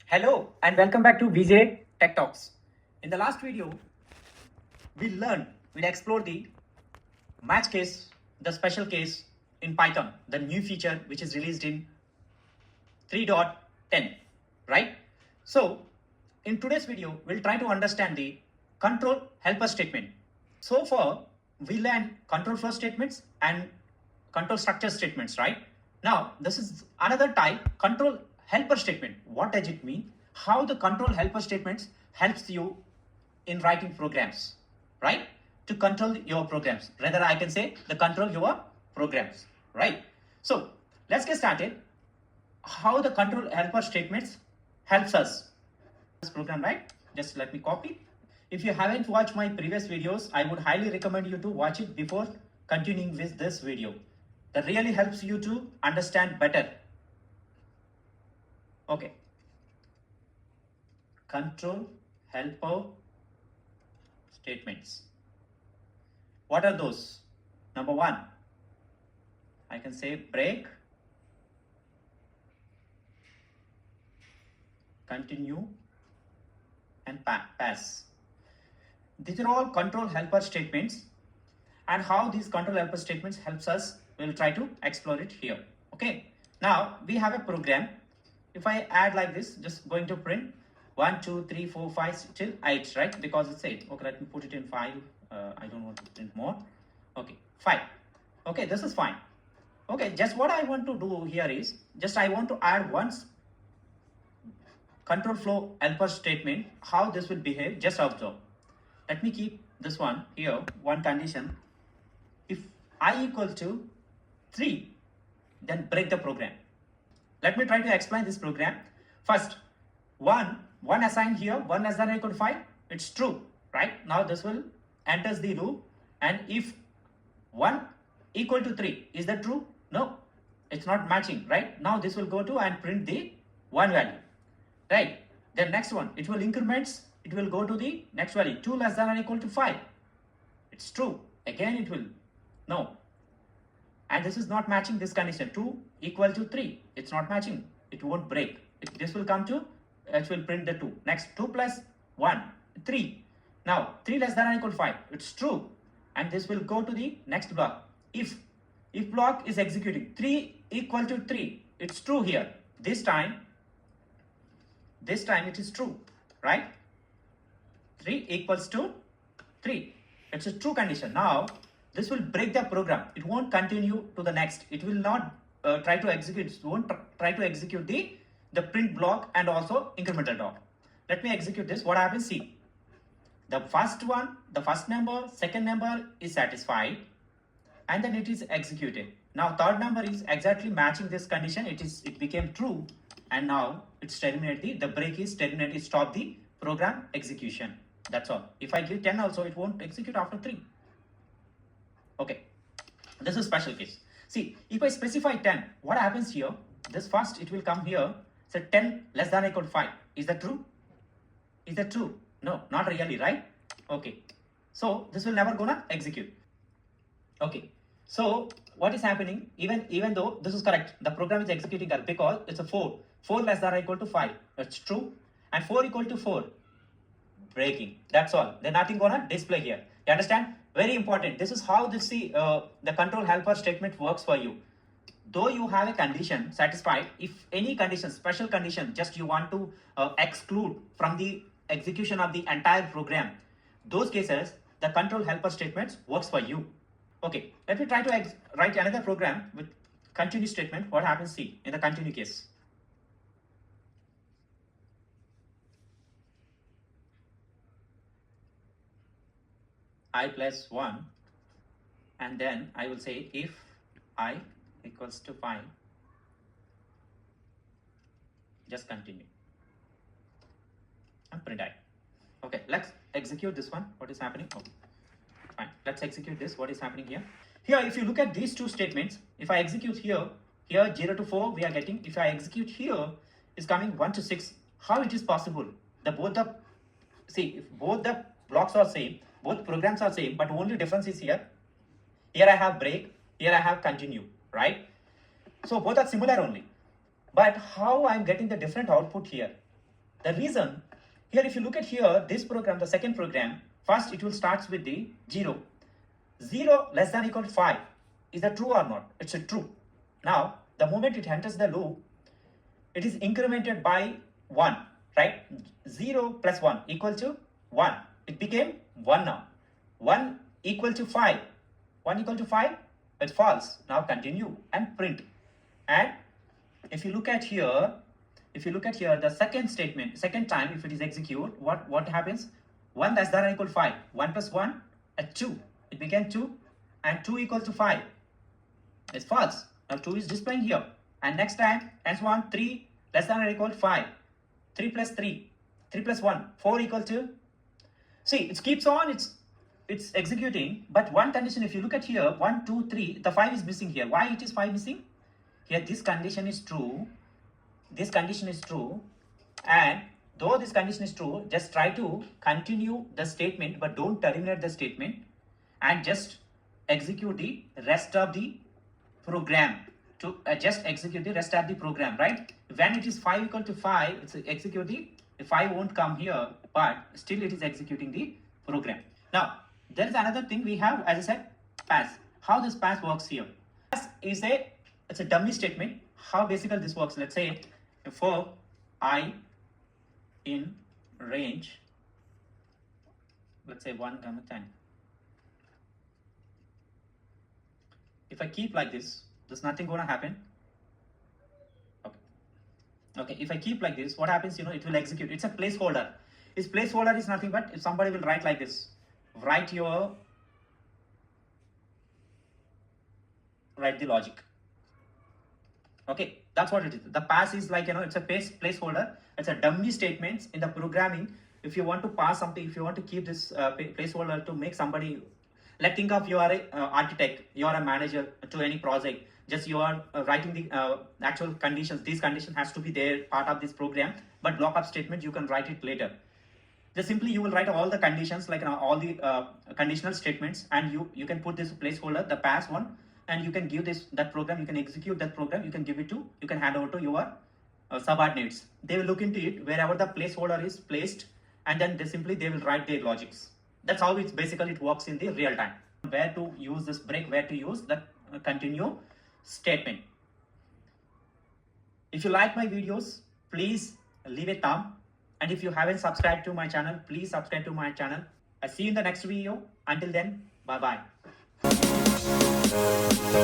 Hello and welcome back to VJ Tech Talks. In the last video, we explored the match case, the special case in Python, the new feature which is released in 3.10, right? So in today's video, we'll try to understand the control helper statement. So far, we learned control flow statements and control structure statements, right? Now, this is another type, control helper statement. What does it mean? How the control helper statements helps you in writing programs, right? To control your programs. Rather, I can say the control your programs, right? So let's get started. How the control helper statements helps us. This program, right? Just let me copy. If you haven't watched my previous videos, I would highly recommend you to watch it before continuing with this video. That really helps you to understand better. Okay. Control helper statements. What are those? Number one, I can say break, continue, and pass. These are all control helper statements, and how these control helper statements helps us, we'll try to explore it here. Okay, now we have a program. If I add like this, just going to print 1 2 3 4 5 till 8, right? Because it's 8. Okay, let me put it in 5. I don't want to print more. Okay, 5. Okay, this is fine. Okay, just what I want to do here is just I want to add once control flow helper statement. How this will behave, just observe. Let me keep this one here, one condition. If I equal to 3, then break the program. Let me try to explain this program. First, 1 assigned here, 1 less than or equal to 5, it's true, right? Now this will enters the loop, and if 1 equal to 3, is that true? No, it's not matching, right? Now this will go to and print the 1 value, right? Then next one, it will increments, it will go to the next value, 2 less than or equal to 5, it's true, again it will, no. And this is not matching this condition, 2 equal to 3, it's not matching, it won't break. This will come to, it will print the 2. Next, 2 plus 1, 3. Now, 3 less than or equal to 5, it's true. And this will go to the next block. If block is executing, 3 equal to 3, it's true here. This time it is true, right? 3 equals to 3. It's a true condition. Now, this will break the program. It won't continue to the next. It will not try to execute. It won't try to execute the print block and also incremental dot. Let me execute this. What happens? See, the first one, the first number, second number is satisfied, and then it is executed. Now third number is exactly matching this condition. It became true, and now it's terminated. The break is terminated. Stop the program execution. That's all. If I give 10 also, it won't execute after 3. Okay, this is special case. See, if I specify 10, what happens here? This first, it will come here. So 10 less than or equal to 5. Is that true? Is that true? No, not really, right? Okay, so this will never gonna execute. Okay, so what is happening? Even though this is correct, the program is executing that because it's a 4 less than or equal to 5. That's true. And 4 equal to 4, breaking. That's all. There's nothing gonna display here. You understand? Very important. This is how the control helper statement works for you. Though you have a condition satisfied, if any condition, special condition, just you want to exclude from the execution of the entire program, those cases, the control helper statements works for you. Okay, let me try to write another program with continue statement. What happens? See, in the continue case. I plus 1, and then I will say if I equals to 5, just continue and print I. Okay, let's execute this one. What is happening? Okay, fine. Let's execute this. What is happening here? Here, if you look at these two statements, if I execute here 0 to 4 we are getting. If I execute here, is coming 1 to 6. How it is possible? If both the blocks are same, both programs are same, but only difference is here. Here I have break, here I have continue, right? So both are similar only. But how I'm getting the different output here? The reason here, if you look at here, this program, the second program, first it will start with the 0. 0 less than equal to 5. Is that true or not? It's a true. Now, the moment it enters the loop, it is incremented by 1, right? 0 plus 1 equal to 1. It became 1 now. 1 equal to 5. 1 equal to 5, it's false. Now continue and print. And if you look at here, the second statement, second time, if it is execute, what happens? 1 less than or equal to 5. 1 plus 1 at 2. It became 2, and 2 equals to 5. It's false. Now 2 is displaying here. And next time, and so on, 3 less than or equal to 5. 3 plus 3. 3 plus 1. 4 equal to. See, it keeps on, it's executing, but one condition, if you look at here, 1, 2, 3, the 5 is missing here. Why it is 5 missing? Here this condition is true. This condition is true. And though this condition is true, just try to continue the statement, but don't terminate the statement, and just execute the rest of the program. To just execute the rest of the program, right? When it is 5 equal to 5, it's execute the 5 won't come here, but still it is executing the program. Now, there is another thing we have, as I said, pass. How this pass works here? Pass is it's a dummy statement. How basically this works? Let's say for I in range, let's say 1, 10. If I keep like this, there's nothing gonna happen. Okay, if I keep like this, what happens? It will execute. It's a placeholder. This placeholder is nothing but if somebody will write like this, write the logic. Okay, that's what it is. The pass is like, it's a placeholder. It's a dummy statements in the programming. If you want to pass something, if you want to keep this placeholder to make somebody, think of you are a architect, you are a manager to any project. Just you are writing the actual conditions. These conditions has to be there, part of this program. But lookup statement, you can write it later. Just simply you will write all the conditions, like all the conditional statements, and you can put this placeholder, the pass one, and you can give that program. You can execute that program. You can give it to, you can hand over to your subordinates. They will look into it wherever the placeholder is placed, and then they will write their logics. That's how it works in the real time. Where to use this break, where to use that continue statement. If you like my videos, please leave a thumb, and if you haven't subscribed to my channel, please subscribe to my channel. I'll see you in the next video. Until then, bye bye.